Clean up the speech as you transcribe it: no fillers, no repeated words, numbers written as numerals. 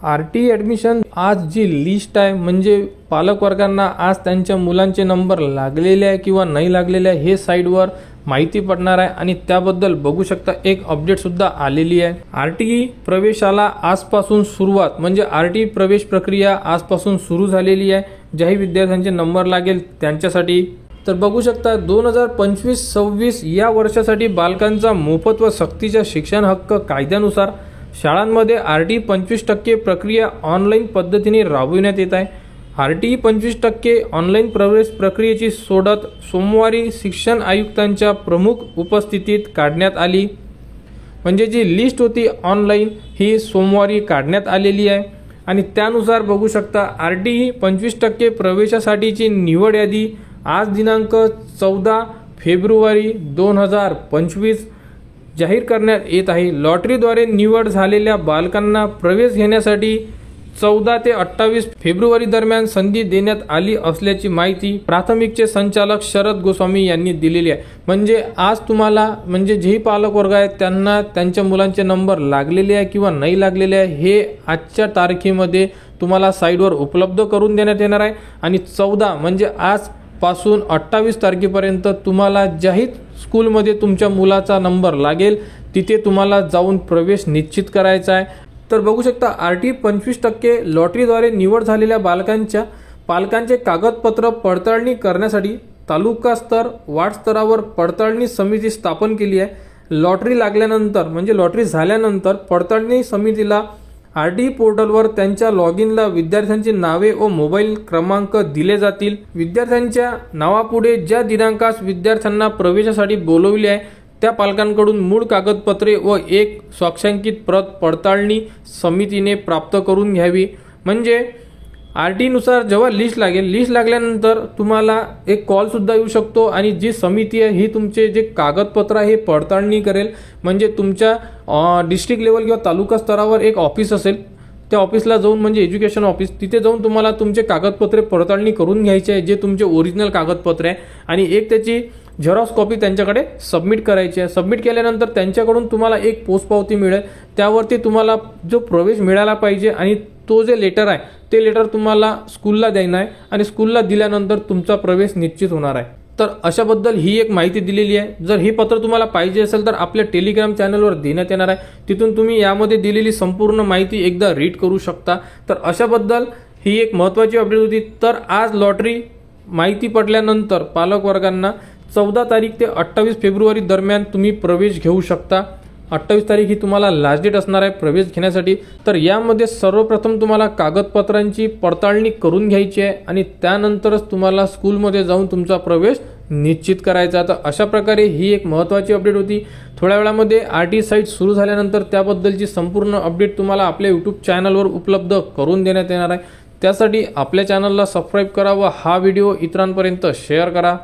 RT admission आज जी list आहे म्हणजे पालक वर्गांना आज त्यांच्या मुलांचे नंबर लागलेले आहे किंवा नाही लागलेले आहे हे साईडवर माहिती पडणार आहे आणि त्याबद्दल बघू शकता एक अपडेट सुद्धा आलेली आहे। आरटी प्रवेशाला आजपासून सुरुवात म्हणजे आरटी प्रवेश प्रक्रिया आजपासून सुरू झालेली आहे। ज्याही विद्यार्थ्यांचे नंबर लागेल त्यांच्यासाठी तर बघू शकता 2025-26 या वर्षासाठी बालकांचा मोफत व सक्तीचा शिक्षण हक्क कायद्यानुसार शाळांमध्ये आरटी 25% प्रक्रिया ऑनलाईन पद्धतीने राबविण्यात येत आहे। आरटी 25% ऑनलाईन प्रवेश प्रक्रियेची सोडत सोमवारी शिक्षण आयुक्तांच्या प्रमुख उपस्थितीत काढण्यात आली। म्हणजे जी लिस्ट होती ऑनलाईन ही सोमवारी काढण्यात आलेली आहे आणि त्यानुसार बघू शकता आरटी 25% प्रवेशासाठीची निवड यादी आज दिनांक 14 फेब्रुवारी 2025 जाहीर करण्यात येत आहे। लॉटरीद्वारे निवड झालेल्या बालकांना प्रवेश घेण्यासाठी 14 ते 28 फेब्रुवारी दरम्यान संधी देण्यात आली असल्याची माहिती प्राथमिकचे संचालक शरद गोस्वामी यांनी दिलेली आहे। म्हणजे आज तुम्हाला म्हणजे जेही पालक वर्ग आहेत त्यांना त्यांच्या मुलांचे नंबर लागलेले आहे किंवा नाही लागलेले आहे हे आजच्या तारखेमध्ये तुम्हाला साईडवर उपलब्ध करून देण्यात येणार आहे आणि 14 म्हणजे आज पासून 28 तारखेपर्यंत तुम्हाला ज्याही स्कूलमध्ये तुमच्या मुलाचा नंबर लागेल तिथे तुम्हाला जाऊन प्रवेश निश्चित करायचा आहे। तर बघू शकता आरटी 25% लॉटरीद्वारे निवड झालेल्या पालकांचे कागदपत्र पडताळणी करण्यासाठी तालुका स्तर वार्ड स्तरावर पडताळणी समिती स्थापन केली आहे। लॉटरी लागल्यानंतर म्हणजे लॉटरी झाल्यानंतर पडताळणी समितीला आरटी पोर्टलवर त्यांच्या लॉग इनला विद्यार्थ्यांची नावे व मोबाईल क्रमांक दिले जातील। विद्यार्थ्यांच्या नावापुढे ज्या दिनांकास विद्यार्थ्यांना प्रवेशासाठी बोलवले आहे त्या पालकांकडून मूळ कागदपत्रे व एक स्वाक्षांकित प्रत पडताळणी समितीने प्राप्त करून घ्यावी। म्हणजे आरटी नुसार जेव्हा लिस्ट लागल्यानंतर तुम्हाला एक कॉल सुद्धा येऊ शकतो आणि जी समिती आहे ही तुमचे जे कागदपत्र आहे पडताळणी करेल। म्हणजे तुमच्या डिस्ट्रिक्ट लेवल किंवा तालुका स्तरावर एक ऑफिस असेल त्या ऑफिसला जाऊन म्हणजे एज्युकेशन ऑफिस तिथे जाऊन तुम्हाला तुमचे कागदपत्रे पडताळणी करून घ्यायचे आहे जे तुमचे ओरिजिनल कागदपत्र आहे आणि एक त्याची झेरॉक्स कॉपी त्यांच्याकडे सबमिट करायची आहे। सबमिट केल्यानंतर त्यांच्याकडून तुम्हाला एक पोस्ट पावती मिळेल त्यावरती तुम्हाला जो प्रवेश मिळाला पाहिजे आणि तो जे लेटर आहे ते लेटर तुम्हाला स्कूलला द्यायचं आहे आणि स्कूलला दिल्यानंतर तुमचा प्रवेश निश्चित होणार आहे। तर अशाबद्दल ही एक माहिती दिलेली आहे। जर ही पत्र तुम्हाला पाहिजे असेल तर आपल्या टेलिग्राम चॅनलवर देण्यात येणार आहे तिथून तुम्ही यामध्ये दिलेली संपूर्ण माहिती एकदा रीड करू शकता। तर अशाबद्दल ही एक महत्त्वाची अपडेट होती। तर आज लॉटरी माहिती पडल्यानंतर पालक वर्गांना 14 तारीख ते 28 फेब्रुवारी दरम्यान तुम्ही प्रवेश घेऊ शकता। 28 तारीख ही तुम्हाला लास्ट डेट असणार आहे प्रवेश घेण्यासाठी। तर यामध्ये सर्वप्रथम तुम्हाला कागदपत्रांची पडताळणी करून घ्यायची आहे आणि त्यानंतरच तुम्हाला स्कूलमध्ये जाऊन तुमचा प्रवेश निश्चित करायचा। तर अशा प्रकारे ही एक महत्त्वाची अपडेट होती। थोड्या वेळामध्ये आरटी साईट सुरू झाल्यानंतर त्याबद्दलची संपूर्ण अपडेट तुम्हाला आपल्या यूट्यूब चॅनलवर उपलब्ध करून देण्यात येणार आहे। त्यासाठी आपल्या चॅनलला सबस्क्राईब करा व हा व्हिडिओ इतरांपर्यंत शेअर करा।